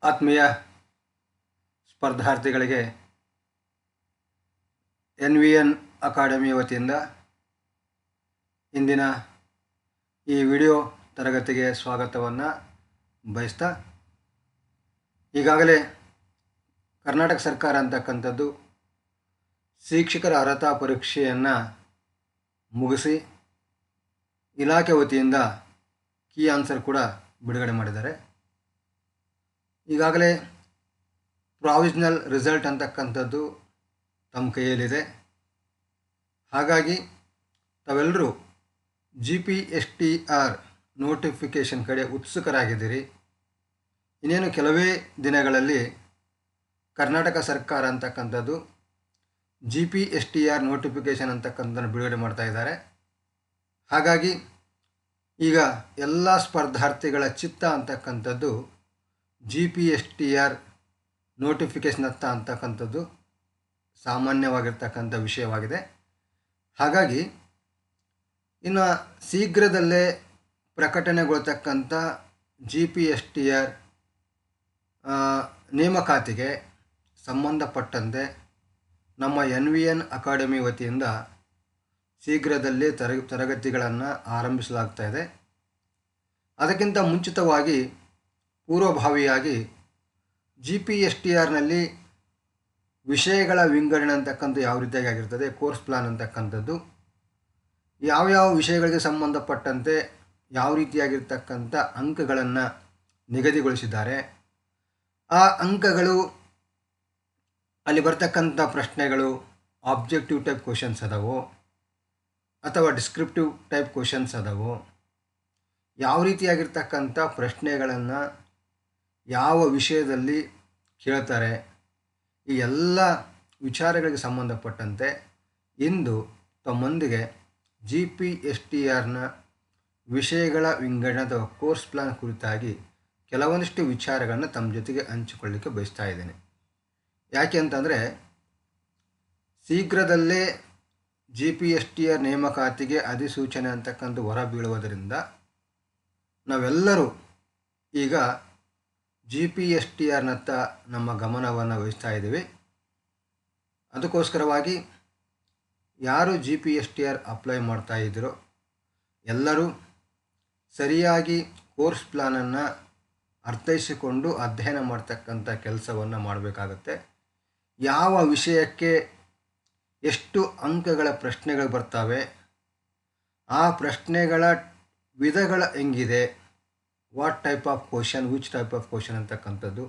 ಆತ್ಮೀಯ ಸ್ಪರ್ಧಾರ್ಥಿಗಳಿಗೆ NVN academy ವತಿಯಿಂದ ಇಂದಿನ ಈ ವಿಡಿಯೋ ತರಗತಿಗೆ ಸ್ವಾಗತವನ್ನು ಬಯಸ್ತಾ, ಈಗಾಗಲೇ ಕರ್ನಾಟಕ ಸರ್ಕಾರ ಅಂತಕ್ಕಂಥದ್ದು ಶಿಕ್ಷಕರ ಅರ್ಹತಾ ಪರೀಕ್ಷೆಯನ್ನು ಮುಗಿಸಿ ಇಲಾಖೆ ವತಿಯಿಂದ ಕೀ ಆನ್ಸರ್ ಕೂಡ ಬಿಡುಗಡೆ ಮಾಡಿದ್ದಾರೆ. ಈಗಾಗಲೇ ಪ್ರಾವಿಷನಲ್ ರಿಸಲ್ಟ್ ಅಂತಕ್ಕಂಥದ್ದು ತಮ್ಮ ಕೈಯಲ್ಲಿದೆ. ಹಾಗಾಗಿ ತಾವೆಲ್ಲರೂ GPSTR ನೋಟಿಫಿಕೇಷನ್ ಕಡೆ ಉತ್ಸುಕರಾಗಿದ್ದೀರಿ. ಇನ್ನೇನು ಕೆಲವೇ ದಿನಗಳಲ್ಲಿ ಕರ್ನಾಟಕ ಸರ್ಕಾರ ಅಂತಕ್ಕಂಥದ್ದು GPSTR ನೋಟಿಫಿಕೇಷನ್ ಅಂತಕ್ಕಂಥದ್ದನ್ನು ಬಿಡುಗಡೆ ಮಾಡ್ತಾ ಇದ್ದಾರೆ. ಹಾಗಾಗಿ ಈಗ ಎಲ್ಲ ಸ್ಪರ್ಧಾರ್ಥಿಗಳ ಚಿತ್ತ ಅಂತಕ್ಕಂಥದ್ದು GPSTR ನೋಟಿಫಿಕೇಷನ್ ಅಂತಕ್ಕಂಥದ್ದು ಸಾಮಾನ್ಯವಾಗಿರ್ತಕ್ಕಂಥ ವಿಷಯವಾಗಿದೆ. ಹಾಗಾಗಿ ಇನ್ನು ಶೀಘ್ರದಲ್ಲೇ ಪ್ರಕಟಣೆಗೊಳ್ತಕ್ಕಂಥ GPSTR ನೇಮಕಾತಿಗೆ ಸಂಬಂಧಪಟ್ಟಂತೆ ನಮ್ಮ NVN ಅಕಾಡೆಮಿ ವತಿಯಿಂದ ಶೀಘ್ರದಲ್ಲೇ ತರಗತಿಗಳನ್ನು ಆರಂಭಿಸಲಾಗ್ತಾ ಇದೆ. ಅದಕ್ಕಿಂತ ಮುಂಚಿತವಾಗಿ ಪೂರ್ವಭಾವಿಯಾಗಿ GPSTRನಲ್ಲಿ ವಿಷಯಗಳ ವಿಂಗಡಣೆ ಅಂತಕ್ಕಂಥ ಯಾವ ರೀತಿಯಾಗಿ ಆಗಿರ್ತದೆ, ಕೋರ್ಸ್ ಪ್ಲಾನ್ ಅಂತಕ್ಕಂಥದ್ದು ಯಾವ್ಯಾವ ವಿಷಯಗಳಿಗೆ ಸಂಬಂಧಪಟ್ಟಂತೆ ಯಾವ ರೀತಿಯಾಗಿರ್ತಕ್ಕಂಥ ಅಂಕಗಳನ್ನು ನಿಗದಿಗೊಳಿಸಿದ್ದಾರೆ, ಆ ಅಂಕಗಳು ಅಲ್ಲಿ ಬರ್ತಕ್ಕಂಥ ಪ್ರಶ್ನೆಗಳು ಆಬ್ಜೆಕ್ಟಿವ್ ಟೈಪ್ ಕ್ವಶನ್ಸ್ ಅದಾವೋ ಅಥವಾ ಡಿಸ್ಕ್ರಿಪ್ಟಿವ್ ಟೈಪ್ ಕ್ವಶನ್ಸ್ ಅದಾವೋ, ಯಾವ ರೀತಿಯಾಗಿರ್ತಕ್ಕಂಥ ಪ್ರಶ್ನೆಗಳನ್ನು ಯಾವ ವಿಷಯದಲ್ಲಿ ಕೇಳ್ತಾರೆ, ಈ ಎಲ್ಲ ವಿಚಾರಗಳಿಗೆ ಸಂಬಂಧಪಟ್ಟಂತೆ ಇಂದು ತಮ್ಮೊಂದಿಗೆ GPSTRನ ವಿಷಯಗಳ ವಿಂಗಡಣೆ ಅಥವಾ ಕೋರ್ಸ್ ಪ್ಲಾನ್ ಕುರಿತಾಗಿ ಕೆಲವೊಂದಿಷ್ಟು ವಿಚಾರಗಳನ್ನು ತಮ್ಮ ಜೊತೆಗೆ ಹಂಚಿಕೊಳ್ಳಲಿಕ್ಕೆ ಬಯಸ್ತಾ ಇದ್ದೇನೆ. ಯಾಕೆ ಅಂತಂದರೆ ಶೀಘ್ರದಲ್ಲೇ GPSTR ನೇಮಕಾತಿಗೆ ಅಧಿಸೂಚನೆ ಅಂತಕ್ಕಂಥ ಹೊರ ಬೀಳುವುದರಿಂದ ನಾವೆಲ್ಲರೂ ಈಗ GPSTRನತ್ತ ನಮ್ಮ ಗಮನವನ್ನು ವಹಿಸ್ತಾ ಇದ್ದೀವಿ. ಅದಕ್ಕೋಸ್ಕರವಾಗಿ ಯಾರು GPSTR ಅಪ್ಲೈ ಮಾಡ್ತಾ ಇದ್ದೀರೋ ಎಲ್ಲರೂ ಸರಿಯಾಗಿ ಕೋರ್ಸ್ ಪ್ಲಾನನ್ನು ಅರ್ಥೈಸಿಕೊಂಡು ಅಧ್ಯಯನ ಮಾಡ್ತಕ್ಕಂಥ ಕೆಲಸವನ್ನು ಮಾಡಬೇಕಾಗತ್ತೆ. ಯಾವ ವಿಷಯಕ್ಕೆ ಎಷ್ಟು ಅಂಕಗಳ ಪ್ರಶ್ನೆಗಳು ಬರ್ತವೆ, ಆ ಪ್ರಶ್ನೆಗಳ ವಿಧಗಳ ಹೆಂಗಿದೆ, what type of question, which type of question ಅಂತಕ್ಕಂಥದ್ದು,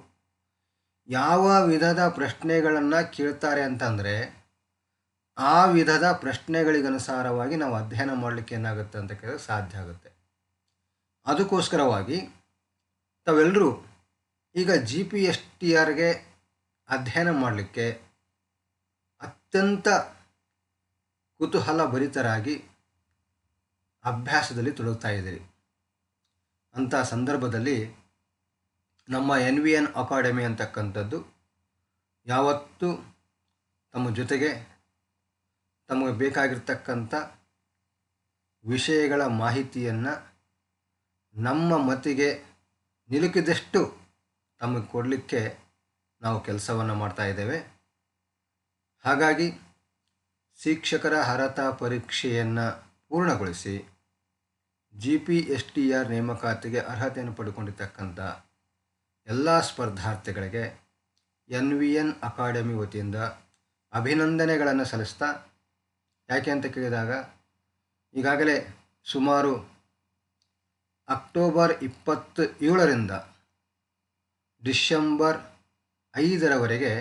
ಯಾವ ವಿಧದ ಪ್ರಶ್ನೆಗಳನ್ನು ಕೇಳ್ತಾರೆ ಅಂತಂದರೆ ಆ ವಿಧದ ಪ್ರಶ್ನೆಗಳಿಗನುಸಾರವಾಗಿ ನಾವು ಅಧ್ಯಯನ ಮಾಡಲಿಕ್ಕೆ ಏನಾಗುತ್ತೆ ಅಂತ ಕೇಳಿದ್ರೆ ಸಾಧ್ಯ ಆಗುತ್ತೆ. ಅದಕ್ಕೋಸ್ಕರವಾಗಿ ತಾವೆಲ್ಲರೂ ಈಗ GPSTRಗೆ ಅಧ್ಯಯನ ಮಾಡಲಿಕ್ಕೆ ಅತ್ಯಂತ ಕುತೂಹಲ ಭರಿತರಾಗಿ ಅಭ್ಯಾಸದಲ್ಲಿ ತೊಡಗ್ತಾ ಇದ್ದೀರಿ. ಅಂಥ ಸಂದರ್ಭದಲ್ಲಿ ನಮ್ಮ NVN ಅಕಾಡೆಮಿ ಅಂತಕ್ಕಂಥದ್ದು ಯಾವತ್ತೂ ತಮ್ಮ ಜೊತೆಗೆ ತಮಗೆ ಬೇಕಾಗಿರ್ತಕ್ಕಂಥ ವಿಷಯಗಳ ಮಾಹಿತಿಯನ್ನು ನಮ್ಮ ಮತಿಗೆ ನಿಲುಕಿದಷ್ಟು ತಮಗೆ ಕೊಡಲಿಕ್ಕೆ ನಾವು ಕೆಲಸವನ್ನು ಮಾಡ್ತಾ ಇದ್ದೇವೆ. ಹಾಗಾಗಿ ಶಿಕ್ಷಕರ ಅರ್ಹತಾ ಪರೀಕ್ಷೆಯನ್ನು ಪೂರ್ಣಗೊಳಿಸಿ GPSTR ನೇಮಕಾತಿಗೆ ಅರ್ಹತೆಯನ್ನು ಪಡೆದುಕೊಂಡಿರ್ತಕ್ಕಂಥ ಎಲ್ಲ ಸ್ಪರ್ಧಾರ್ಥಿಗಳಿಗೆ NVN ಅಕಾಡೆಮಿ ವತಿಯಿಂದ ಅಭಿನಂದನೆಗಳನ್ನು ಸಲ್ಲಿಸ್ತಾ, ಯಾಕೆ ಅಂತ ಕೇಳಿದಾಗ ಈಗಾಗಲೇ ಸುಮಾರು ಅಕ್ಟೋಬರ್ 27ರಿಂದ ಡಿಸೆಂಬರ್ 5ರವರೆಗೆ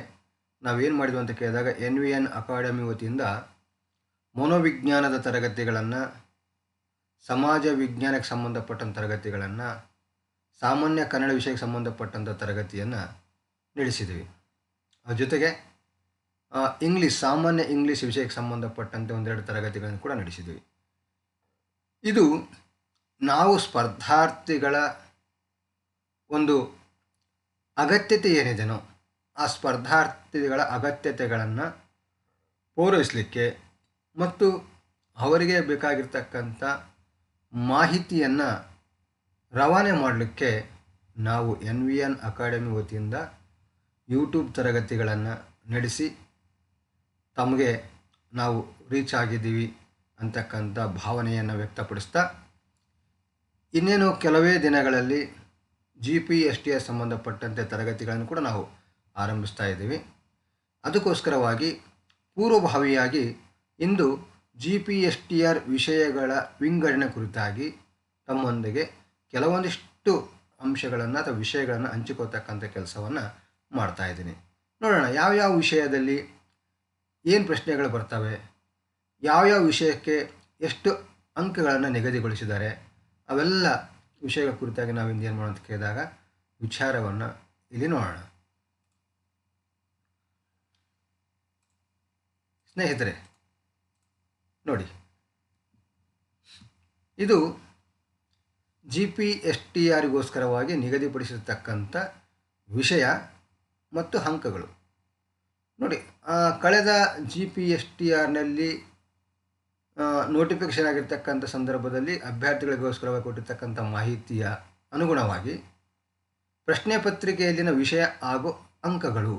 ನಾವೇನು ಮಾಡಿದ್ವಿ ಅಂತ ಕೇಳಿದಾಗ NVN ಅಕಾಡೆಮಿ ವತಿಯಿಂದ ಮನೋವಿಜ್ಞಾನದ ತರಗತಿಗಳನ್ನು, ಸಮಾಜ ವಿಜ್ಞಾನಕ್ಕೆ ಸಂಬಂಧಪಟ್ಟಂಥ ತರಗತಿಗಳನ್ನು, ಸಾಮಾನ್ಯ ಕನ್ನಡ ವಿಷಯಕ್ಕೆ ಸಂಬಂಧಪಟ್ಟಂಥ ತರಗತಿಯನ್ನು ನಡೆಸಿದ್ದೀವಿ. ಅದ್ರ ಜೊತೆಗೆ ಸಾಮಾನ್ಯ ಇಂಗ್ಲೀಷ್ ವಿಷಯಕ್ಕೆ ಸಂಬಂಧಪಟ್ಟಂತೆ ಒಂದೆರಡು ತರಗತಿಗಳನ್ನು ಕೂಡ ನಡೆಸಿದ್ದೀವಿ. ಇದು ನಾವು ಸ್ಪರ್ಧಾರ್ಥಿಗಳ ಒಂದು ಅಗತ್ಯತೆ ಏನಿದೆನೋ ಆ ಸ್ಪರ್ಧಾರ್ಥಿಗಳ ಅಗತ್ಯತೆಗಳನ್ನು ಪೂರೈಸಲಿಕ್ಕೆ ಮತ್ತು ಅವರಿಗೆ ಬೇಕಾಗಿರ್ತಕ್ಕಂಥ ಮಾಹಿತಿಯನ್ನು ರವಾನೆ ಮಾಡಲಿಕ್ಕೆ ನಾವು NVN ಅಕಾಡೆಮಿ ವತಿಯಿಂದ ಯೂಟ್ಯೂಬ್ ತರಗತಿಗಳನ್ನು ನಡೆಸಿ ತಮಗೆ ನಾವು ರೀಚ್ ಆಗಿದ್ದೀವಿ ಅಂತಕ್ಕಂಥ ಭಾವನೆಯನ್ನು ವ್ಯಕ್ತಪಡಿಸ್ತಾ ಇನ್ನೇನು ಕೆಲವೇ ದಿನಗಳಲ್ಲಿ GPSTS ಸಂಬಂಧಪಟ್ಟಂತೆ ತರಗತಿಗಳನ್ನು ಕೂಡ ನಾವು ಆರಂಭಿಸ್ತಾ ಇದ್ದೀವಿ. ಅದಕ್ಕೋಸ್ಕರವಾಗಿ ಪೂರ್ವಭಾವಿಯಾಗಿ ಇಂದು GPSTR ವಿಷಯಗಳ ವಿಂಗಡಣೆ ಕುರಿತಾಗಿ ತಮ್ಮೊಂದಿಗೆ ಕೆಲವೊಂದಿಷ್ಟು ಅಂಶಗಳನ್ನು ಅಥವಾ ವಿಷಯಗಳನ್ನು ಹಂಚಿಕೊಳ್ತಕ್ಕಂಥ ಕೆಲಸವನ್ನು ಮಾಡ್ತಾ ಇದ್ದೀನಿ. ನೋಡೋಣ ಯಾವ್ಯಾವ ವಿಷಯದಲ್ಲಿ ಏನು ಪ್ರಶ್ನೆಗಳು ಬರ್ತವೆ, ಯಾವ್ಯಾವ ವಿಷಯಕ್ಕೆ ಎಷ್ಟು ಅಂಕಗಳನ್ನು ನಿಗದಿಗೊಳಿಸಿದ್ದಾರೆ, ಅವೆಲ್ಲ ವಿಷಯಗಳ ಕುರಿತಾಗಿ ನಾವು ಇಂದು ಏನು ಮಾಡೋಣ ಅಂತ ಕೇಳಿದಾಗ ವಿಚಾರವನ್ನು ಇಲ್ಲಿ ನೋಡೋಣ. ಸ್ನೇಹಿತರೆ ನೋಡಿ, ಇದು GPSTRಗೋಸ್ಕರವಾಗಿ ನಿಗದಿಪಡಿಸಿರ್ತಕ್ಕಂಥ ವಿಷಯ ಮತ್ತು ಅಂಕಗಳು. ನೋಡಿ, ಕಳೆದ GPSTRನಲ್ಲಿ ನೋಟಿಫಿಕೇಷನ್ ಆಗಿರ್ತಕ್ಕಂಥ ಸಂದರ್ಭದಲ್ಲಿ ಅಭ್ಯರ್ಥಿಗಳಿಗೋಸ್ಕರವಾಗಿ ಕೊಟ್ಟಿರ್ತಕ್ಕಂಥ ಮಾಹಿತಿಯ ಅನುಗುಣವಾಗಿ ಪ್ರಶ್ನೆ ಪತ್ರಿಕೆಯಲ್ಲಿನ ವಿಷಯ ಹಾಗೂ ಅಂಕಗಳು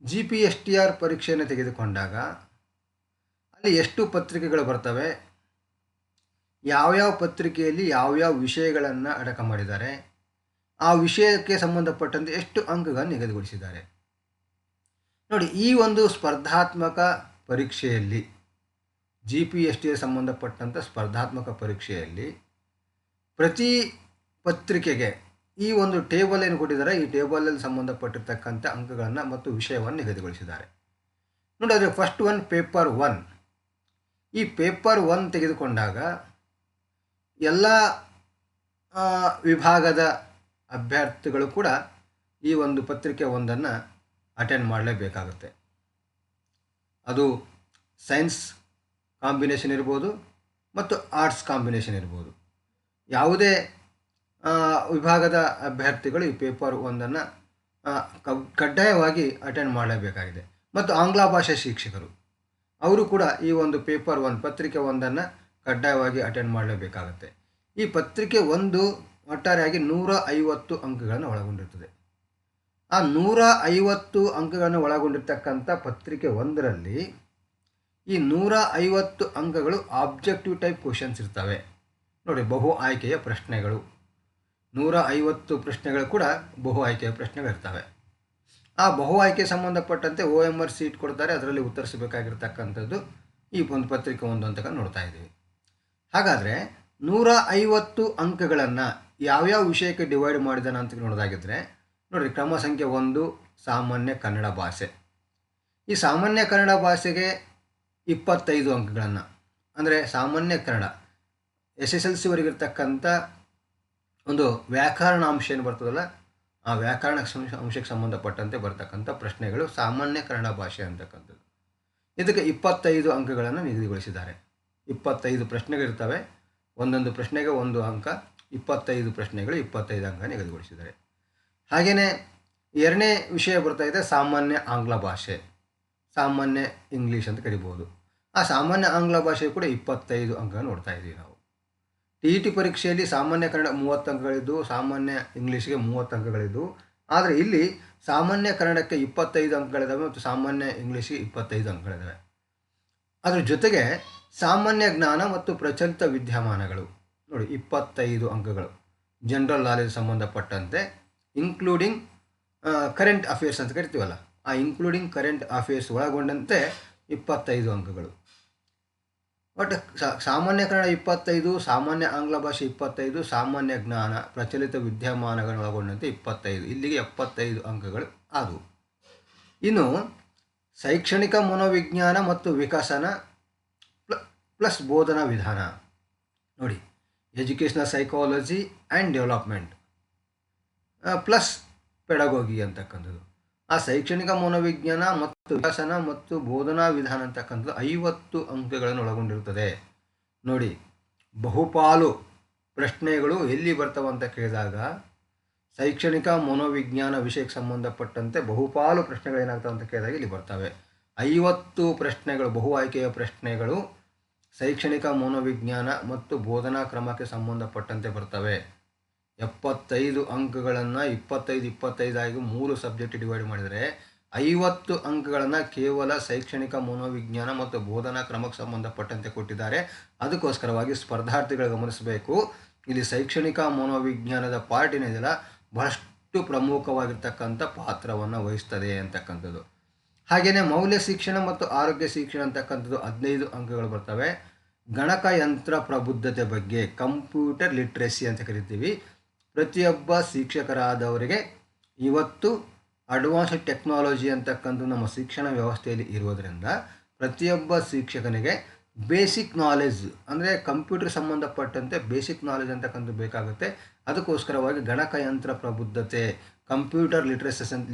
GPSTR ಪರೀಕ್ಷೆಯನ್ನು ತೆಗೆದುಕೊಂಡಾಗ ಅಲ್ಲಿ ಎಷ್ಟು ಪತ್ರಿಕೆಗಳು ಬರ್ತವೆ, ಯಾವ್ಯಾವ ಪತ್ರಿಕೆಯಲ್ಲಿ ಯಾವ್ಯಾವ ವಿಷಯಗಳನ್ನು ಅಡಕ ಮಾಡಿದ್ದಾರೆ, ಆ ವಿಷಯಕ್ಕೆ ಸಂಬಂಧಪಟ್ಟಂತೆ ಎಷ್ಟು ಅಂಕಗಳನ್ನು ನಿಗದಿಗೊಳಿಸಿದ್ದಾರೆ. ನೋಡಿ, ಈ ಒಂದು ಸ್ಪರ್ಧಾತ್ಮಕ ಪರೀಕ್ಷೆಯಲ್ಲಿ GPSTR ಸಂಬಂಧಪಟ್ಟಂಥ ಸ್ಪರ್ಧಾತ್ಮಕ ಪರೀಕ್ಷೆಯಲ್ಲಿ ಪ್ರತಿ ಪತ್ರಿಕೆಗೆ ಈ ಒಂದು ಟೇಬಲ್ ಏನು ಕೊಟ್ಟಿದ್ದಾರೆ, ಈ ಟೇಬಲಲ್ಲಿ ಸಂಬಂಧಪಟ್ಟಿರ್ತಕ್ಕಂಥ ಅಂಕಗಳನ್ನು ಮತ್ತು ವಿಷಯವನ್ನು ನಿಗದಿಗೊಳಿಸಿದ್ದಾರೆ. ನೋಡಿ, ಅದರ ಫಸ್ಟ್ ಒನ್ ಪೇಪರ್ 1. ಈ ಪೇಪರ್ 1 ತೆಗೆದುಕೊಂಡಾಗ ಎಲ್ಲ ವಿಭಾಗದ ಅಭ್ಯರ್ಥಿಗಳು ಕೂಡ ಈ ಒಂದು ಪತ್ರಿಕೆ 1 ಅಟೆಂಡ್ ಮಾಡಲೇಬೇಕಾಗುತ್ತೆ. ಅದು ಸೈನ್ಸ್ ಕಾಂಬಿನೇಷನ್ ಇರ್ಬೋದು ಮತ್ತು ಆರ್ಟ್ಸ್ ಕಾಂಬಿನೇಷನ್ ಇರ್ಬೋದು. ಯಾವುದೇ ವಿಭಾಗದ ಅಭ್ಯರ್ಥಿಗಳು ಈ ಪೇಪರ್ 1 ಕಡ್ಡಾಯವಾಗಿ ಅಟೆಂಡ್ ಮಾಡಲೇಬೇಕಾಗಿದೆ. ಮತ್ತು ಆಂಗ್ಲ ಭಾಷೆ ಶಿಕ್ಷಕರು ಅವರು ಕೂಡ ಈ ಒಂದು ಪೇಪರ್ 1 ಪತ್ರಿಕೆ 1 ಕಡ್ಡಾಯವಾಗಿ ಅಟೆಂಡ್ ಮಾಡಲೇಬೇಕಾಗುತ್ತೆ. ಈ ಪತ್ರಿಕೆ 1 ಒಟ್ಟಾರೆಯಾಗಿ 150 ಅಂಕಗಳನ್ನು ಒಳಗೊಂಡಿರ್ತದೆ. ಆ 150 ಅಂಕಗಳನ್ನು ಒಳಗೊಂಡಿರ್ತಕ್ಕಂಥ ಪತ್ರಿಕೆ 1ರಲ್ಲಿ ಈ 150 ಅಂಕಗಳು ಆಬ್ಜೆಕ್ಟಿವ್ ಟೈಪ್ ಕ್ವಶನ್ಸ್ ಇರ್ತವೆ. ನೋಡಿ, ಬಹು ಆಯ್ಕೆಯ ಪ್ರಶ್ನೆಗಳು 150 ಪ್ರಶ್ನೆಗಳು ಕೂಡ ಬಹು ಆಯ್ಕೆಯ ಪ್ರಶ್ನೆಗಳಿರ್ತವೆ. ಆ ಬಹು ಆಯ್ಕೆ ಸಂಬಂಧಪಟ್ಟಂತೆ OMR ಸೀಟ್ ಕೊಡ್ತಾರೆ, ಅದರಲ್ಲಿ ಉತ್ತರಿಸಬೇಕಾಗಿರ್ತಕ್ಕಂಥದ್ದು ಈ ಒಂದು ಪತ್ರಿಕೆ 1 ಅಂತ ನೋಡ್ತಾ ಇದ್ದೀವಿ. ಹಾಗಾದರೆ 150 ಅಂಕಗಳನ್ನು ಯಾವ್ಯಾವ ವಿಷಯಕ್ಕೆ ಡಿವೈಡ್ ಮಾಡಿದಾನೆ ಅಂತ ನೋಡೋದಾಗಿದ್ದರೆ ನೋಡಿ, ಕ್ರಮ ಸಂಖ್ಯೆ 1 ಸಾಮಾನ್ಯ ಕನ್ನಡ ಭಾಷೆ. ಈ ಸಾಮಾನ್ಯ ಕನ್ನಡ ಭಾಷೆಗೆ 25 ಅಂಕಗಳನ್ನು, ಅಂದರೆ ಸಾಮಾನ್ಯ ಕನ್ನಡ SSLCವರೆಗಿರ್ತಕ್ಕಂಥ ಒಂದು ವ್ಯಾಕರಣ ಅಂಶ ಏನು ಬರ್ತದಲ್ಲ, ಆ ವ್ಯಾಕರಣ ಅಂಶಕ್ಕೆ ಸಂಬಂಧಪಟ್ಟಂತೆ ಬರ್ತಕ್ಕಂಥ ಪ್ರಶ್ನೆಗಳು ಸಾಮಾನ್ಯ ಕನ್ನಡ ಭಾಷೆ ಅಂತಕ್ಕಂಥದ್ದು. ಇದಕ್ಕೆ 25 ಅಂಕಗಳನ್ನು ನಿಗದಿಗೊಳಿಸಿದ್ದಾರೆ. 25 ಪ್ರಶ್ನೆಗಳಿರ್ತವೆ, ಒಂದೊಂದು ಪ್ರಶ್ನೆಗೆ 1 ಅಂಕ, 25 ಪ್ರಶ್ನೆಗಳು 25 ಅಂಕ ನಿಗದಿಗೊಳಿಸಿದ್ದಾರೆ. ಹಾಗೆಯೇ ಎರಡನೇ ವಿಷಯ ಬರ್ತಾ ಇದೆ ಸಾಮಾನ್ಯ ಆಂಗ್ಲ ಭಾಷೆ, ಸಾಮಾನ್ಯ ಇಂಗ್ಲೀಷ್ ಅಂತ ಕರಿಬೋದು. ಆ ಸಾಮಾನ್ಯ ಆಂಗ್ಲ ಭಾಷೆ ಕೂಡ 25 ಅಂಕ ನೋಡ್ತಾ ಇದ್ದೀವಿ ನಾವು. TET ಪರೀಕ್ಷೆಯಲ್ಲಿ ಸಾಮಾನ್ಯ ಕನ್ನಡ 30 ಅಂಕಗಳಿದ್ದು, ಸಾಮಾನ್ಯ ಇಂಗ್ಲೀಷ್ಗೆ 30 ಅಂಕಗಳಿದ್ದು, ಆದರೆ ಇಲ್ಲಿ ಸಾಮಾನ್ಯ ಕನ್ನಡಕ್ಕೆ 25 ಅಂಕಗಳಿದ್ದಾವೆ ಮತ್ತು ಸಾಮಾನ್ಯ ಇಂಗ್ಲೀಷ್ಗೆ 25 ಅಂಕಗಳಿದ್ದಾವೆ. ಅದರ ಜೊತೆಗೆ ಸಾಮಾನ್ಯ ಜ್ಞಾನ ಮತ್ತು ಪ್ರಚಲಿತ ವಿದ್ಯಮಾನಗಳು ನೋಡಿ 25 ಅಂಕಗಳು, ಜನರಲ್ ನಾಲೆಜ್ ಸಂಬಂಧಪಟ್ಟಂತೆ ಇನ್ಕ್ಲೂಡಿಂಗ್ ಕರೆಂಟ್ ಅಫೇರ್ಸ್ ಅಂತ ಕರಿತೀವಲ್ಲ, ಆ ಇನ್ಕ್ಲೂಡಿಂಗ್ ಕರೆಂಟ್ ಅಫೇರ್ಸ್ ಒಳಗೊಂಡಂತೆ 25 ಅಂಕಗಳು. ಬಟ್ ಸಾಮಾನ್ಯ ಕನ್ನಡ 25, ಸಾಮಾನ್ಯ ಆಂಗ್ಲ ಭಾಷೆ 25, ಸಾಮಾನ್ಯ ಜ್ಞಾನ ಪ್ರಚಲಿತ ವಿದ್ಯಮಾನಗಳನ್ನು ಒಳಗೊಂಡಂತೆ 25, ಇಲ್ಲಿಗೆ 75 ಅಂಕಗಳು ಆದವು. ಇನ್ನು ಶೈಕ್ಷಣಿಕ ಮನೋವಿಜ್ಞಾನ ಮತ್ತು ವಿಕಸನ ಪ್ಲಸ್ ಬೋಧನಾ ವಿಧಾನ ನೋಡಿ, educational psychology and development plus pedagogy ಅಂತಕ್ಕಂಥದ್ದು. ಆ ಶೈಕ್ಷಣಿಕ ಮನೋವಿಜ್ಞಾನ ಮತ್ತು ವಿಕಸನ ಮತ್ತು ಬೋಧನಾ ವಿಧಾನ ಅಂತಕ್ಕಂಥದ್ದು 50 ಅಂಕಗಳನ್ನು ಒಳಗೊಂಡಿರುತ್ತದೆ. ನೋಡಿ, ಬಹುಪಾಲು ಪ್ರಶ್ನೆಗಳು ಎಲ್ಲಿ ಬರ್ತವೆ ಅಂತ ಕೇಳಿದಾಗ ಶೈಕ್ಷಣಿಕ ಮನೋವಿಜ್ಞಾನ ವಿಷಯಕ್ಕೆ ಸಂಬಂಧಪಟ್ಟಂತೆ ಬಹುಪಾಲು ಪ್ರಶ್ನೆಗಳು ಏನಾಗ್ತವೆ ಅಂತ ಕೇಳಿದಾಗ ಇಲ್ಲಿ ಬರ್ತವೆ. 50 ಪ್ರಶ್ನೆಗಳು, ಬಹು ಆಯ್ಕೆಯ ಪ್ರಶ್ನೆಗಳು ಶೈಕ್ಷಣಿಕ ಮನೋವಿಜ್ಞಾನ ಮತ್ತು ಬೋಧನಾ ಕ್ರಮಕ್ಕೆ ಸಂಬಂಧಪಟ್ಟಂತೆ ಬರ್ತವೆ. 75 ಅಂಕಗಳನ್ನು 25 ಆಗಿ 3 ಸಬ್ಜೆಕ್ಟ್ ಡಿವೈಡ್ ಮಾಡಿದರೆ 50 ಅಂಕಗಳನ್ನು ಕೇವಲ ಶೈಕ್ಷಣಿಕ ಮನೋವಿಜ್ಞಾನ ಮತ್ತು ಬೋಧನಾ ಕ್ರಮಕ್ಕೆ ಸಂಬಂಧಪಟ್ಟಂತೆ ಕೊಟ್ಟಿದ್ದಾರೆ. ಅದಕ್ಕೋಸ್ಕರವಾಗಿ ಸ್ಪರ್ಧಾರ್ಥಿಗಳು ಗಮನಿಸಬೇಕು, ಇಲ್ಲಿ ಶೈಕ್ಷಣಿಕ ಮನೋವಿಜ್ಞಾನದ ಪಾರ್ಟ್ ಏನಿದೆಯಲ್ಲ ಬಹಳಷ್ಟು ಪ್ರಮುಖವಾಗಿರ್ತಕ್ಕಂಥ ಪಾತ್ರವನ್ನು ವಹಿಸ್ತದೆ ಅಂತಕ್ಕಂಥದ್ದು. ಹಾಗೆಯೇ ಮೌಲ್ಯ ಶಿಕ್ಷಣ ಮತ್ತು ಆರೋಗ್ಯ ಶಿಕ್ಷಣ ಅಂತಕ್ಕಂಥದ್ದು 15 ಅಂಕಗಳು ಬರ್ತವೆ. ಗಣಕಯಂತ್ರ ಪ್ರಬುದ್ಧತೆ ಬಗ್ಗೆ ಕಂಪ್ಯೂಟರ್ ಲಿಟ್ರಸಿ ಅಂತ ಕರಿತೀವಿ. ಪ್ರತಿಯೊಬ್ಬ ಶಿಕ್ಷಕರಾದವರಿಗೆ ಇವತ್ತು ಅಡ್ವಾನ್ಸ್ಡ್ ಟೆಕ್ನಾಲಜಿ ಅಂತಕ್ಕಂಥ ನಮ್ಮ ಶಿಕ್ಷಣ ವ್ಯವಸ್ಥೆಯಲ್ಲಿ ಇರುವುದರಿಂದ ಪ್ರತಿಯೊಬ್ಬ ಶಿಕ್ಷಕನಿಗೆ ಬೇಸಿಕ್ ನಾಲೆಜ್ ಅಂದರೆ ಕಂಪ್ಯೂಟರ್ ಸಂಬಂಧಪಟ್ಟಂತೆ ಬೇಸಿಕ್ ನಾಲೆಜ್ ಅಂತಕ್ಕಂಥದ್ದು ಬೇಕಾಗುತ್ತೆ. ಅದಕ್ಕೋಸ್ಕರವಾಗಿ ಗಣಕಯಂತ್ರ ಪ್ರಬುದ್ಧತೆ ಕಂಪ್ಯೂಟರ್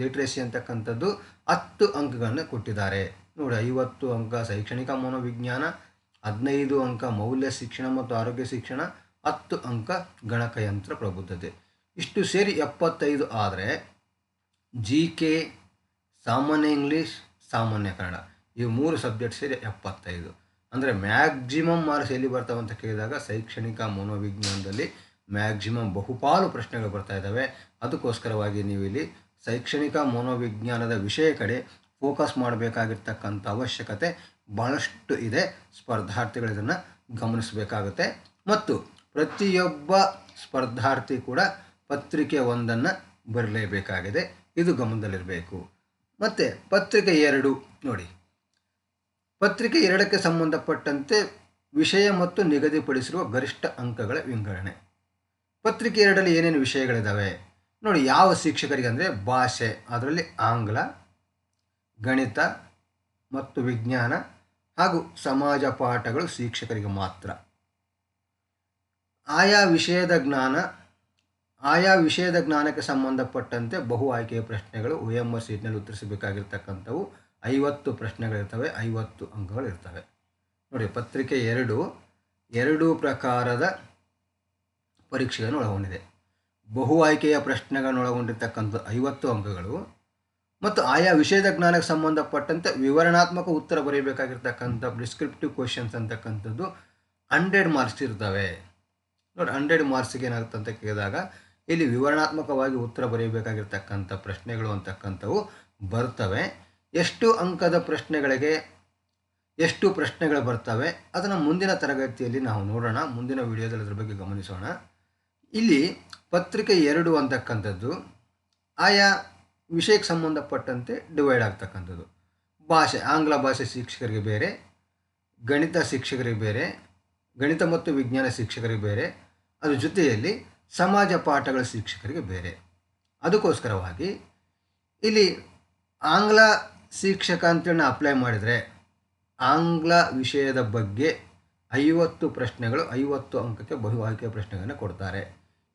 ಲಿಟ್ರಸಿ ಅಂತಕ್ಕಂಥದ್ದು 10 ಅಂಕಗಳನ್ನು ಕೊಟ್ಟಿದ್ದಾರೆ ನೋಡಿ. 50 ಅಂಕ ಶೈಕ್ಷಣಿಕ ಮನೋವಿಜ್ಞಾನ, 15 ಅಂಕ ಮೌಲ್ಯ ಶಿಕ್ಷಣ ಮತ್ತು ಆರೋಗ್ಯ ಶಿಕ್ಷಣ, 10 ಅಂಕ ಗಣಕಯಂತ್ರ ಪ್ರಬುದ್ಧತೆ. ಇಷ್ಟು ಸೇರಿ 75 ಆದರೆ GK, ಸಾಮಾನ್ಯ ಇಂಗ್ಲೀಷ್, ಸಾಮಾನ್ಯ ಕನ್ನಡ ಇವು 3 ಸಬ್ಜೆಕ್ಟ್ ಸೇರಿ 75. ಅಂದರೆ ಮ್ಯಾಕ್ಸಿಮಮ್ ಮಾರ್ಕ್ಸ್ ಎಲ್ಲಿ ಬರ್ತಾವೆ ಅಂತ ಕೇಳಿದಾಗ ಶೈಕ್ಷಣಿಕ ಮನೋವಿಜ್ಞಾನದಲ್ಲಿ ಮ್ಯಾಕ್ಸಿಮಮ್ ಬಹುಪಾಲು ಪ್ರಶ್ನೆಗಳು ಬರ್ತಾ ಇದ್ದಾವೆ. ಅದಕ್ಕೋಸ್ಕರವಾಗಿ ನೀವು ಇಲ್ಲಿ ಶೈಕ್ಷಣಿಕ ಮನೋವಿಜ್ಞಾನದ ವಿಷಯ ಕಡೆ ಫೋಕಸ್ ಮಾಡಬೇಕಾಗಿರ್ತಕ್ಕಂಥ ಅವಶ್ಯಕತೆ ಬಹಳಷ್ಟು ಇದೆ. ಸ್ಪರ್ಧಾರ್ಥಿಗಳು ಇದನ್ನು ಗಮನಿಸಬೇಕಾಗುತ್ತೆ. ಮತ್ತು ಪ್ರತಿಯೊಬ್ಬ ಸ್ಪರ್ಧಾರ್ಥಿ ಕೂಡ ಪತ್ರಿಕೆ 1 ಬರಲೇಬೇಕಾಗಿದೆ, ಇದು ಗಮನದಲ್ಲಿರಬೇಕು. ಮತ್ತು ಪತ್ರಿಕೆ 2 ನೋಡಿ, ಪತ್ರಿಕೆ 2ಕ್ಕೆ ಸಂಬಂಧಪಟ್ಟಂತೆ ವಿಷಯ ಮತ್ತು ನಿಗದಿಪಡಿಸಿರುವ ಗರಿಷ್ಠ ಅಂಕಗಳ ವಿಂಗಡಣೆ. ಪತ್ರಿಕೆ 2ರಲ್ಲಿ ಏನೇನು ವಿಷಯಗಳಿದ್ದಾವೆ ನೋಡಿ. ಯಾವ ಶಿಕ್ಷಕರಿಗೆ ಅಂದರೆ ಭಾಷೆ, ಅದರಲ್ಲಿ ಆಂಗ್ಲ, ಗಣಿತ ಮತ್ತು ವಿಜ್ಞಾನ ಹಾಗೂ ಸಮಾಜ ಪಾಠಗಳು ಶಿಕ್ಷಕರಿಗೆ ಮಾತ್ರ. ಆಯಾ ವಿಷಯದ ಜ್ಞಾನಕ್ಕೆ ಸಂಬಂಧಪಟ್ಟಂತೆ ಬಹು ಆಯ್ಕೆಯ ಪ್ರಶ್ನೆಗಳು OMR ಶೀಟ್ನಲ್ಲಿ ಉತ್ತರಿಸಬೇಕಾಗಿರ್ತಕ್ಕಂಥವು 50 ಪ್ರಶ್ನೆಗಳಿರ್ತವೆ, 50 ಅಂಕಗಳಿರ್ತವೆ ನೋಡಿ. ಪತ್ರಿಕೆ 2 ಪ್ರಕಾರದ ಪರೀಕ್ಷೆಗಳನ್ನು ಒಳಗೊಂಡಿದೆ. ಬಹು ಆಯ್ಕೆಯ ಪ್ರಶ್ನೆಗಳನ್ನು ಒಳಗೊಂಡಿರ್ತಕ್ಕಂಥ 50 ಅಂಕಗಳು ಮತ್ತು ಆಯಾ ವಿಷಯದ ಜ್ಞಾನಕ್ಕೆ ಸಂಬಂಧಪಟ್ಟಂತೆ ವಿವರಣಾತ್ಮಕ ಉತ್ತರ ಬರೀಬೇಕಾಗಿರ್ತಕ್ಕಂಥ ಪ್ರಿಸ್ಕ್ರಿಪ್ಟಿವ್ ಕ್ವೆಶನ್ಸ್ ಅಂತಕ್ಕಂಥದ್ದು 100 ಮಾರ್ಕ್ಸ್ ಇರ್ತವೆ ನೋಡಿ. 100 ಮಾರ್ಕ್ಸ್ಗೆ ಏನಾಗುತ್ತೆ ಅಂತ ಕೇಳಿದಾಗ ಇಲ್ಲಿ ವಿವರಣಾತ್ಮಕವಾಗಿ ಉತ್ತರ ಬರೀಬೇಕಾಗಿರ್ತಕ್ಕಂಥ ಪ್ರಶ್ನೆಗಳು ಅಂತಕ್ಕಂಥವು ಬರ್ತವೆ. ಎಷ್ಟು ಅಂಕದ ಪ್ರಶ್ನೆಗಳಿಗೆ ಎಷ್ಟು ಪ್ರಶ್ನೆಗಳು ಬರ್ತವೆ ಅದನ್ನು ಮುಂದಿನ ತರಗತಿಯಲ್ಲಿ ನಾವು ನೋಡೋಣ. ಮುಂದಿನ ವಿಡಿಯೋದಲ್ಲಿ ಅದರ ಬಗ್ಗೆ ಗಮನಿಸೋಣ. ಇಲ್ಲಿ ಪತ್ರಿಕೆ 2 ಅಂತಕ್ಕಂಥದ್ದು ಆಯಾ ವಿಷಯಕ್ಕೆ ಸಂಬಂಧಪಟ್ಟಂತೆ ಡಿವೈಡ್ ಆಗ್ತಕ್ಕಂಥದ್ದು. ಭಾಷೆ, ಆಂಗ್ಲ ಭಾಷೆ ಶಿಕ್ಷಕರಿಗೆ ಬೇರೆ, ಗಣಿತ ಶಿಕ್ಷಕರಿಗೆ ಬೇರೆ, ಗಣಿತ ಮತ್ತು ವಿಜ್ಞಾನ ಶಿಕ್ಷಕರಿಗೆ ಬೇರೆ, ಅದ್ರ ಜೊತೆಯಲ್ಲಿ ಸಮಾಜ ಪಾಠಗಳ ಶಿಕ್ಷಕರಿಗೆ ಬೇರೆ. ಅದಕ್ಕೋಸ್ಕರವಾಗಿ ಇಲ್ಲಿ ಆಂಗ್ಲ ಶಿಕ್ಷಕ ಅಂತೇಳಿ ಅಪ್ಲೈ ಮಾಡಿದರೆ ಆಂಗ್ಲ ವಿಷಯದ ಬಗ್ಗೆ 50 ಪ್ರಶ್ನೆಗಳು 50 ಅಂಕಕ್ಕೆ ಬಹು ಆಯ್ಕೆಯ ಪ್ರಶ್ನೆಗಳನ್ನು ಕೊಡ್ತಾರೆ.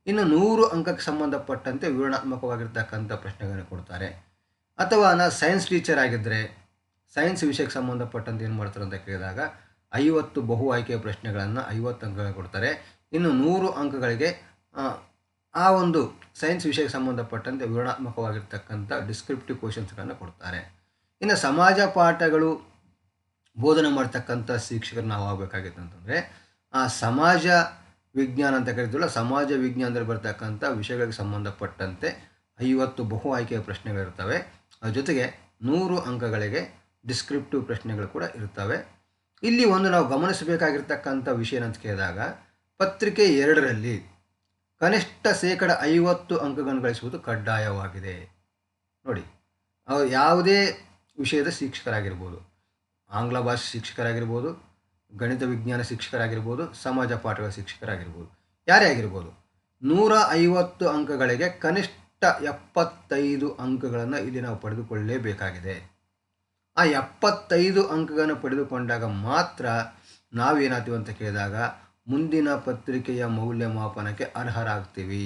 ಇನ್ನು 100 ಅಂಕಕ್ಕೆ ಸಂಬಂಧಪಟ್ಟಂತೆ ವಿವರಣಾತ್ಮಕವಾಗಿರ್ತಕ್ಕಂಥ ಪ್ರಶ್ನೆಗಳನ್ನು ಕೊಡ್ತಾರೆ. ಅಥವಾ ನಾನು ಸೈನ್ಸ್ ಟೀಚರ್ ಆಗಿದ್ದರೆ ಸೈನ್ಸ್ ವಿಷಯಕ್ಕೆ ಸಂಬಂಧಪಟ್ಟಂತೆ ಏನು ಮಾಡ್ತಾರೆ ಅಂತ ಕೇಳಿದಾಗ 50 ಬಹು ಆಯ್ಕೆಯ ಪ್ರಶ್ನೆಗಳನ್ನು 50 ಅಂಕಗಳು ಕೊಡ್ತಾರೆ. ಇನ್ನು 100 ಅಂಕಗಳಿಗೆ ಆ ಒಂದು ಸೈನ್ಸ್ ವಿಷಯಕ್ಕೆ ಸಂಬಂಧಪಟ್ಟಂತೆ ವಿವರಣಾತ್ಮಕವಾಗಿರ್ತಕ್ಕಂಥ ಡಿಸ್ಕ್ರಿಪ್ಟಿವ್ ಕ್ವೆಶನ್ಸ್ಗಳನ್ನು ಕೊಡ್ತಾರೆ. ಇನ್ನು ಸಮಾಜ ಪಾಠಗಳು ಬೋಧನೆ ಮಾಡ್ತಕ್ಕಂಥ ಶಿಕ್ಷಕರು ನಾವು ಆಗಬೇಕಾಗಿತ್ತು ಅಂತಂದರೆ ಆ ಸಮಾಜ ವಿಜ್ಞಾನ ಅಂತ ಕರಿತೀವಲ್ಲ, ಸಮಾಜ ವಿಜ್ಞಾನದಲ್ಲಿ ಬರ್ತಕ್ಕಂಥ ವಿಷಯಗಳಿಗೆ ಸಂಬಂಧಪಟ್ಟಂತೆ 50 ಬಹು ಆಯ್ಕೆಯ ಪ್ರಶ್ನೆಗಳಿರ್ತವೆ. ಅದ್ರ ಜೊತೆಗೆ 100 ಅಂಕಗಳಿಗೆ ಡಿಸ್ಕ್ರಿಪ್ಟಿವ್ ಪ್ರಶ್ನೆಗಳು ಕೂಡ ಇರ್ತವೆ. ಇಲ್ಲಿ ಒಂದು ನಾವು ಗಮನಿಸಬೇಕಾಗಿರ್ತಕ್ಕಂಥ ವಿಷಯ ಅಂತ ಕೇಳಿದಾಗ ಪತ್ರಿಕೆ 2ರಲ್ಲಿ ಕನಿಷ್ಠ 50% ಅಂಕಗಳನ್ನು ಗಳಿಸುವುದು ಕಡ್ಡಾಯವಾಗಿದೆ ನೋಡಿ. ಯಾವುದೇ ವಿಷಯದ ಶಿಕ್ಷಕರಾಗಿರ್ಬೋದು, ಆಂಗ್ಲ ಭಾಷೆ ಶಿಕ್ಷಕರಾಗಿರ್ಬೋದು, ಗಣಿತ ವಿಜ್ಞಾನ ಶಿಕ್ಷಕರಾಗಿರ್ಬೋದು, ಸಮಾಜ ಪಾಠಗಳ ಶಿಕ್ಷಕರಾಗಿರ್ಬೋದು, ಯಾರೇ ಆಗಿರ್ಬೋದು, 150 ಅಂಕಗಳಿಗೆ ಕನಿಷ್ಠ 75 ಅಂಕಗಳನ್ನು ಇಲ್ಲಿ ನಾವು ಪಡೆದುಕೊಳ್ಳಲೇಬೇಕಾಗಿದೆ. ಆ 75 ಅಂಕಗಳನ್ನು ಪಡೆದುಕೊಂಡಾಗ ಮಾತ್ರ ನಾವೇನಾಗ್ತೀವಿ ಅಂತ ಕೇಳಿದಾಗ ಮುಂದಿನ ಪತ್ರಿಕೆಯ ಮೌಲ್ಯಮಾಪನಕ್ಕೆ ಅರ್ಹರಾಗ್ತೀವಿ.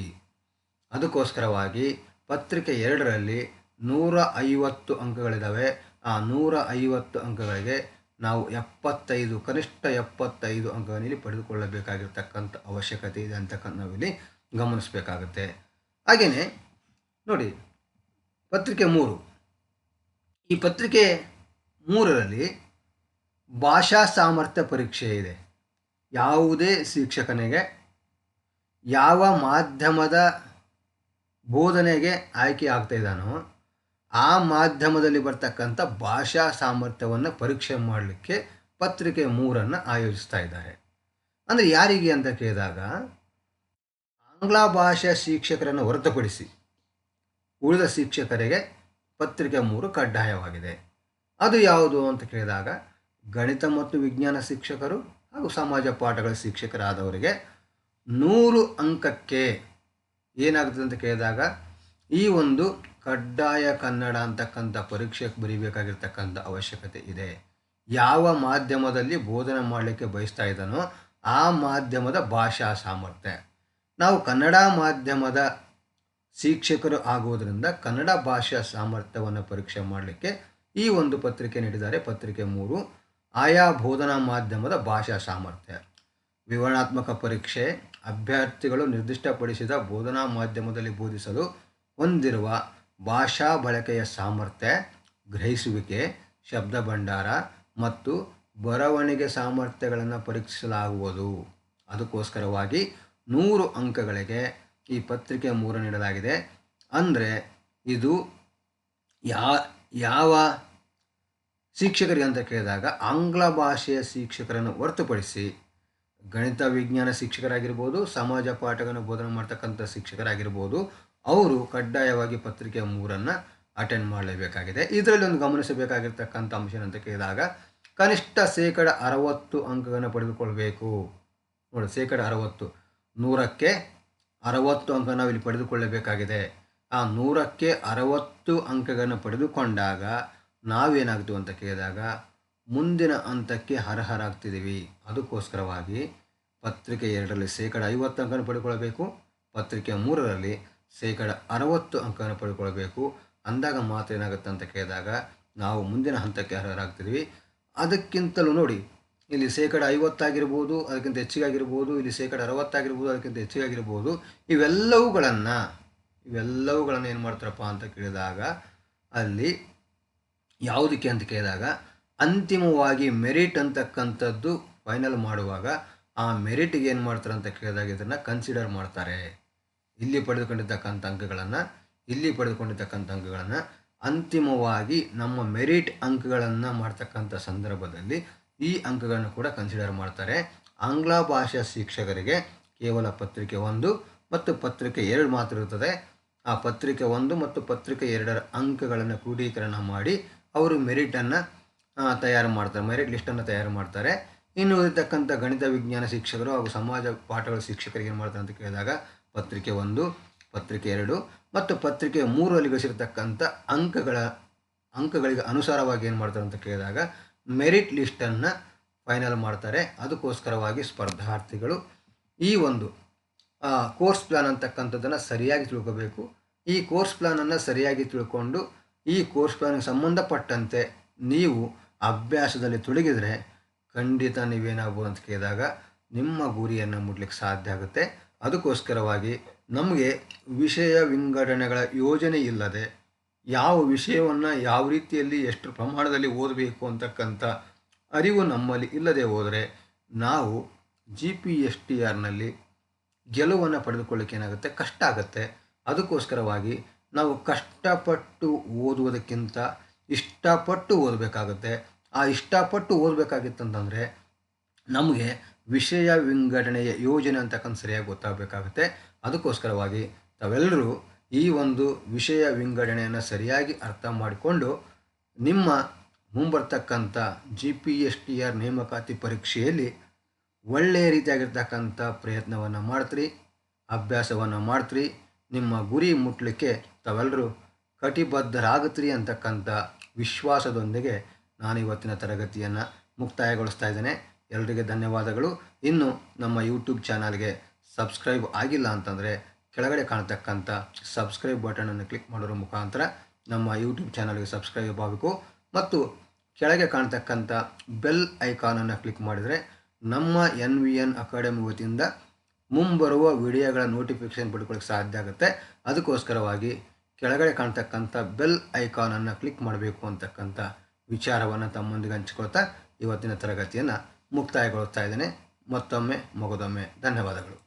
ಅದಕ್ಕೋಸ್ಕರವಾಗಿ ಪತ್ರಿಕೆ 2ರಲ್ಲಿ 150 ಅಂಕಗಳಿದ್ದಾವೆ. ಆ 150 ಅಂಕಗಳಿಗೆ ನಾವು 75 ಕನಿಷ್ಠ 75 ಅಂಕಗಳಲ್ಲಿ ಪಡೆದುಕೊಳ್ಳಬೇಕಾಗಿರ್ತಕ್ಕಂಥ ಅವಶ್ಯಕತೆ ಇದೆ ಅಂತಕ್ಕಂಥ ನಾವಿಲ್ಲಿ ಗಮನಿಸಬೇಕಾಗುತ್ತೆ. ಹಾಗೆಯೇ ನೋಡಿ ಪತ್ರಿಕೆ 3, ಈ ಪತ್ರಿಕೆ 3ರಲ್ಲಿ ಭಾಷಾ ಸಾಮರ್ಥ್ಯ ಪರೀಕ್ಷೆ ಇದೆ. ಯಾವುದೇ ಶಿಕ್ಷಕನಿಗೆ ಯಾವ ಮಾಧ್ಯಮದ ಬೋಧನೆಗೆ ಆಯ್ಕೆ ಆಗ್ತಾ ಇದ್ದಾನೋ ಆ ಮಾಧ್ಯಮದಲ್ಲಿ ಬರ್ತಕ್ಕಂಥ ಭಾಷಾ ಸಾಮರ್ಥ್ಯವನ್ನು ಪರೀಕ್ಷೆ ಮಾಡಲಿಕ್ಕೆ ಪತ್ರಿಕೆ 3 ಆಯೋಜಿಸ್ತಾ ಇದ್ದಾರೆ. ಅಂದರೆ ಯಾರಿಗೆ ಅಂತ ಕೇಳಿದಾಗ ಆಂಗ್ಲ ಭಾಷಾ ಶಿಕ್ಷಕರನ್ನು ಹೊರತುಪಡಿಸಿ ಉಳಿದ ಶಿಕ್ಷಕರಿಗೆ ಪತ್ರಿಕೆ 3 ಕಡ್ಡಾಯವಾಗಿದೆ. ಅದು ಯಾವುದು ಅಂತ ಕೇಳಿದಾಗ ಗಣಿತ ಮತ್ತು ವಿಜ್ಞಾನ ಶಿಕ್ಷಕರು ಹಾಗೂ ಸಮಾಜ ಪಾಠಗಳ ಶಿಕ್ಷಕರಾದವರಿಗೆ 100 ಅಂಕಕ್ಕೆ ಏನಾಗ್ತದೆ ಅಂತ ಕೇಳಿದಾಗ ಈ ಒಂದು ಕಡ್ಡಾಯ ಕನ್ನಡ ಅಂತಕ್ಕಂಥ ಪರೀಕ್ಷೆಗೆ ಬರೀಬೇಕಾಗಿರ್ತಕ್ಕಂಥ ಅವಶ್ಯಕತೆ ಇದೆ. ಯಾವ ಮಾಧ್ಯಮದಲ್ಲಿ ಬೋಧನೆ ಮಾಡಲಿಕ್ಕೆ ಬಯಸ್ತಾ ಇದ್ದಾನೋ ಆ ಮಾಧ್ಯಮದ ಭಾಷಾ ಸಾಮರ್ಥ್ಯ. ನಾವು ಕನ್ನಡ ಮಾಧ್ಯಮದ ಶಿಕ್ಷಕರು ಆಗುವುದರಿಂದ ಕನ್ನಡ ಭಾಷಾ ಸಾಮರ್ಥ್ಯವನ್ನು ಪರೀಕ್ಷೆ ಮಾಡಲಿಕ್ಕೆ ಈ ಒಂದು ಪತ್ರಿಕೆ ನೀಡಿದ್ದಾರೆ. ಪತ್ರಿಕೆ 3 ಆಯಾ ಬೋಧನಾ ಮಾಧ್ಯಮದ ಭಾಷಾ ಸಾಮರ್ಥ್ಯ. ವಿವರಣಾತ್ಮಕ ಪರೀಕ್ಷೆ ಅಭ್ಯರ್ಥಿಗಳು ನಿರ್ದಿಷ್ಟಪಡಿಸಿದ ಬೋಧನಾ ಮಾಧ್ಯಮದಲ್ಲಿ ಬೋಧಿಸಲು ಹೊಂದಿರುವ ಭಾಷಾ ಬಳಕೆಯ ಸಾಮರ್ಥ್ಯ, ಗ್ರಹಿಸುವಿಕೆ, ಶಬ್ದ ಭಂಡಾರ ಮತ್ತು ಬರವಣಿಗೆ ಸಾಮರ್ಥ್ಯಗಳನ್ನು ಪರೀಕ್ಷಿಸಲಾಗುವುದು. ಅದಕ್ಕೋಸ್ಕರವಾಗಿ 100 ಅಂಕಗಳಿಗೆ ಈ ಪತ್ರಿಕೆ 3 ನೀಡಲಾಗಿದೆ. ಅಂದರೆ ಇದು ಯಾವ ಶಿಕ್ಷಕರಿಗೆ ಅಂತ ಕೇಳಿದಾಗ ಆಂಗ್ಲ ಭಾಷೆಯ ಶಿಕ್ಷಕರನ್ನು ಹೊರತುಪಡಿಸಿ ಗಣಿತ ವಿಜ್ಞಾನ ಶಿಕ್ಷಕರಾಗಿರ್ಬೋದು, ಸಮಾಜ ಪಾಠಗಳನ್ನು ಬೋಧನೆ ಮಾಡ್ತಕ್ಕಂಥ ಶಿಕ್ಷಕರಾಗಿರ್ಬೋದು, ಅವರು ಕಡ್ಡಾಯವಾಗಿ ಪತ್ರಿಕೆ 3 ಅಟೆಂಡ್ ಮಾಡಲೇಬೇಕಾಗಿದೆ. ಇದರಲ್ಲಿ ಒಂದು ಗಮನಿಸಬೇಕಾಗಿರ್ತಕ್ಕಂಥ ಅಂಶ ಅಂತ ಕೇಳಿದಾಗ ಕನಿಷ್ಠ 60% ಅಂಕಗಳನ್ನು ಪಡೆದುಕೊಳ್ಬೇಕು. ನೋಡಿ, 60%, 100ಕ್ಕೆ 60 ಅಂಕ ನಾವು ಇಲ್ಲಿ ಪಡೆದುಕೊಳ್ಳಬೇಕಾಗಿದೆ. ಆ 100ಕ್ಕೆ 60 ಅಂಕಗಳನ್ನು ಪಡೆದುಕೊಂಡಾಗ ನಾವೇನಾಗ್ತೀವಿ ಅಂತ ಕೇಳಿದಾಗ ಮುಂದಿನ ಹಂತಕ್ಕೆ ಅರ್ಹರಾಗ್ತಿದ್ದೀವಿ. ಅದಕ್ಕೋಸ್ಕರವಾಗಿ ಪತ್ರಿಕೆ 2ರಲ್ಲಿ 50% ಅಂಕವನ್ನು ಪಡೆದುಕೊಳ್ಳಬೇಕು, ಪತ್ರಿಕೆ 3ರಲ್ಲಿ 60% ಅಂಕವನ್ನು ಪಡೆದುಕೊಳ್ಳಬೇಕು. ಅಂದಾಗ ಮಾತ್ರ ಏನಾಗುತ್ತೆ ಅಂತ ಕೇಳಿದಾಗ ನಾವು ಮುಂದಿನ ಹಂತಕ್ಕೆ ಅರ್ಹರಾಗ್ತಿದ್ದೀವಿ. ಅದಕ್ಕಿಂತಲೂ ನೋಡಿ, ಇಲ್ಲಿ 50% ಆಗಿರ್ಬೋದು, ಅದಕ್ಕಿಂತ ಹೆಚ್ಚಿಗಾಗಿರ್ಬೋದು, ಇಲ್ಲಿ 60% ಆಗಿರ್ಬೋದು, ಅದಕ್ಕಿಂತ ಹೆಚ್ಚಿಗಾಗಿರ್ಬೋದು. ಇವೆಲ್ಲವುಗಳನ್ನು ಏನು ಮಾಡ್ತಾರಪ್ಪ ಅಂತ ಕೇಳಿದಾಗ ಅಲ್ಲಿ ಯಾವುದಕ್ಕೆ ಅಂತ ಕೇಳಿದಾಗ ಅಂತಿಮವಾಗಿ ಮೆರಿಟ್ ಅಂತಕ್ಕಂಥದ್ದು ಫೈನಲ್ ಮಾಡುವಾಗ ಆ ಮೆರಿಟಿಗೆ ಏನು ಮಾಡ್ತಾರೆ ಅಂತ ಕೇಳಿದಾಗ ಇದನ್ನು ಕನ್ಸಿಡರ್ ಮಾಡ್ತಾರೆ. ಇಲ್ಲಿ ಪಡೆದುಕೊಂಡಿರ್ತಕ್ಕಂಥ ಅಂಕಗಳನ್ನು ಅಂತಿಮವಾಗಿ ನಮ್ಮ ಮೆರಿಟ್ ಅಂಕಗಳನ್ನು ಮಾಡ್ತಕ್ಕಂಥ ಸಂದರ್ಭದಲ್ಲಿ ಈ ಅಂಕಗಳನ್ನು ಕೂಡ ಕನ್ಸಿಡರ್ ಮಾಡ್ತಾರೆ. ಆಂಗ್ಲ ಭಾಷಾ ಶಿಕ್ಷಕರಿಗೆ ಕೇವಲ ಪತ್ರಿಕೆ 1 ಮತ್ತು ಪತ್ರಿಕೆ 2 ಮಾತ್ರ ಇರುತ್ತದೆ. ಆ ಪತ್ರಿಕೆ 1 ಮತ್ತು ಪತ್ರಿಕೆ 2ರ ಅಂಕಗಳನ್ನು ಕ್ರೋಢೀಕರಣ ಮಾಡಿ ಅವರು ಮೆರಿಟನ್ನು ತಯಾರು ಮಾಡ್ತಾರೆ, ಮೆರಿಟ್ ಲಿಸ್ಟನ್ನು ತಯಾರು ಮಾಡ್ತಾರೆ. ಇನ್ನು ಇರತಕ್ಕಂಥ ಗಣಿತ ವಿಜ್ಞಾನ ಶಿಕ್ಷಕರು ಹಾಗೂ ಸಮಾಜ ಪಾಠಗಳ ಶಿಕ್ಷಕರಿಗೆ ಏನು ಮಾಡ್ತಾರೆ ಅಂತ ಕೇಳಿದಾಗ ಪತ್ರಿಕೆ 1, ಪತ್ರಿಕೆ 2 ಮತ್ತು ಪತ್ರಿಕೆ 3ರಲ್ಲಿ ಗಳಿಸಿರ್ತಕ್ಕಂಥ ಅಂಕಗಳಿಗೆ ಅನುಸಾರವಾಗಿ ಏನು ಮಾಡ್ತಾರೆ ಅಂತ ಕೇಳಿದಾಗ ಮೆರಿಟ್ ಲಿಸ್ಟನ್ನು ಫೈನಲ್ ಮಾಡ್ತಾರೆ. ಅದಕ್ಕೋಸ್ಕರವಾಗಿ ಸ್ಪರ್ಧಾರ್ಥಿಗಳು ಈ ಒಂದು ಕೋರ್ಸ್ ಪ್ಲಾನ್ ಅಂತಕ್ಕಂಥದ್ದನ್ನು ಸರಿಯಾಗಿ ತಿಳ್ಕೋಬೇಕು. ಈ ಕೋರ್ಸ್ ಪ್ಲಾನನ್ನು ಸರಿಯಾಗಿ ತಿಳ್ಕೊಂಡು ಈ ಕೋರ್ಸ್ ಪ್ಲಾನ್ಗೆ ಸಂಬಂಧಪಟ್ಟಂತೆ ನೀವು ಅಭ್ಯಾಸದಲ್ಲಿ ತೊಡಗಿದರೆ ಖಂಡಿತ ನೀವೇನಾಗ್ಬೋದು ಅಂತ ಕೇಳಿದಾಗ ನಿಮ್ಮ ಗುರಿಯನ್ನು ಮುಟ್ಲಿಕ್ಕೆ ಸಾಧ್ಯ ಆಗುತ್ತೆ. ಅದಕ್ಕೋಸ್ಕರವಾಗಿ ನಮಗೆ ವಿಷಯ ವಿಂಗಡಣೆಗಳ ಯೋಜನೆ ಇಲ್ಲದೆ ಯಾವ ವಿಷಯವನ್ನು ಯಾವ ರೀತಿಯಲ್ಲಿ ಎಷ್ಟು ಪ್ರಮಾಣದಲ್ಲಿ ಓದಬೇಕು ಅಂತಕ್ಕಂಥ ಅರಿವು ನಮ್ಮಲ್ಲಿ ಇಲ್ಲದೆ ಹೋದರೆ ನಾವು GPSTRನಲ್ಲಿ ಗೆಲುವನ್ನು ಪಡೆದುಕೊಳ್ಳಿಕ್ಕೆ ಏನಾಗುತ್ತೆ, ಕಷ್ಟ ಆಗುತ್ತೆ. ಅದಕ್ಕೋಸ್ಕರವಾಗಿ ನಾವು ಕಷ್ಟಪಟ್ಟು ಓದುವುದಕ್ಕಿಂತ ಇಷ್ಟಪಟ್ಟು ಓದಬೇಕಾಗುತ್ತೆ. ಆ ಇಷ್ಟಪಟ್ಟು ಓದಬೇಕಾಗಿತ್ತಂತಂದರೆ ನಮಗೆ ವಿಷಯ ವಿಂಗಡಣೆಯ ಯೋಜನೆ ಅಂತಕ್ಕಂಥ ಸರಿಯಾಗಿ ಗೊತ್ತಾಗಬೇಕಾಗುತ್ತೆ. ಅದಕ್ಕೋಸ್ಕರವಾಗಿ ತಾವೆಲ್ಲರೂ ಈ ಒಂದು ವಿಷಯ ವಿಂಗಡಣೆಯನ್ನು ಸರಿಯಾಗಿ ಅರ್ಥ ಮಾಡಿಕೊಂಡು ನಿಮ್ಮ ಮುಂಬರ್ತಕ್ಕಂಥ GPSTR ನೇಮಕಾತಿ ಪರೀಕ್ಷೆಯಲ್ಲಿ ಒಳ್ಳೆಯ ರೀತಿಯಾಗಿರ್ತಕ್ಕಂಥ ಪ್ರಯತ್ನವನ್ನು ಮಾಡ್ತೀರಿ, ಅಭ್ಯಾಸವನ್ನು ಮಾಡ್ತೀರಿ. ನಿಮ್ಮ ಗುರಿ ಮುಟ್ಟಲಿಕ್ಕೆ ತಾವೆಲ್ಲರೂ ಕಟಿಬದ್ಧರಾಗುತ್ತೀರಿ ಅಂತಕ್ಕಂಥ ವಿಶ್ವಾಸದೊಂದಿಗೆ ನಾನು ಇವತ್ತಿನ ತರಗತಿಯನ್ನು ಮುಕ್ತಾಯಗೊಳಿಸ್ತಾ ಇದ್ದೇನೆ. ಎಲ್ಲರಿಗೆ ಧನ್ಯವಾದಗಳು. ಇನ್ನು ನಮ್ಮ ಯೂಟ್ಯೂಬ್ ಚಾನಲ್ಗೆ ಸಬ್ಸ್ಕ್ರೈಬ್ ಆಗಿಲ್ಲ ಅಂತಂದರೆ ಕೆಳಗಡೆ ಕಾಣತಕ್ಕಂಥ ಸಬ್ಸ್ಕ್ರೈಬ್ ಬಟನನ್ನು ಕ್ಲಿಕ್ ಮಾಡೋದ್ರ ಮುಖಾಂತರ ನಮ್ಮ ಯೂಟ್ಯೂಬ್ ಚಾನಲ್ಗೆ ಸಬ್ಸ್ಕ್ರೈಬ್ ಆಗಬೇಕು ಮತ್ತು ಕೆಳಗೆ ಕಾಣತಕ್ಕಂಥ ಬೆಲ್ ಐಕಾನನ್ನು ಕ್ಲಿಕ್ ಮಾಡಿದರೆ ನಮ್ಮ NVN ಅಕಾಡೆಮಿ ವತಿಯಿಂದ ಮುಂಬರುವ ವಿಡಿಯೋಗಳ ನೋಟಿಫಿಕೇಷನ್ ಪಡ್ಕೊಳ್ಳೋಕ್ಕೆ ಸಾಧ್ಯ ಆಗುತ್ತೆ. ಅದಕ್ಕೋಸ್ಕರವಾಗಿ ಕೆಳಗಡೆ ಕಾಣ್ತಕ್ಕಂಥ ಬೆಲ್ ಐಕಾನನ್ನು ಕ್ಲಿಕ್ ಮಾಡಬೇಕು ಅಂತಕ್ಕಂಥ ವಿಚಾರವನ್ನು ತಮ್ಮೊಂದಿಗೆ ಹಂಚಿಕೊಳ್ತಾ ಇವತ್ತಿನ ತರಗತಿಯನ್ನು ಮುಕ್ತಾಯಗೊಳಿಸ್ತಾ ಇದ್ದೇನೆ. ಮತ್ತೊಮ್ಮೆ ಮಗದೊಮ್ಮೆ ಧನ್ಯವಾದಗಳು.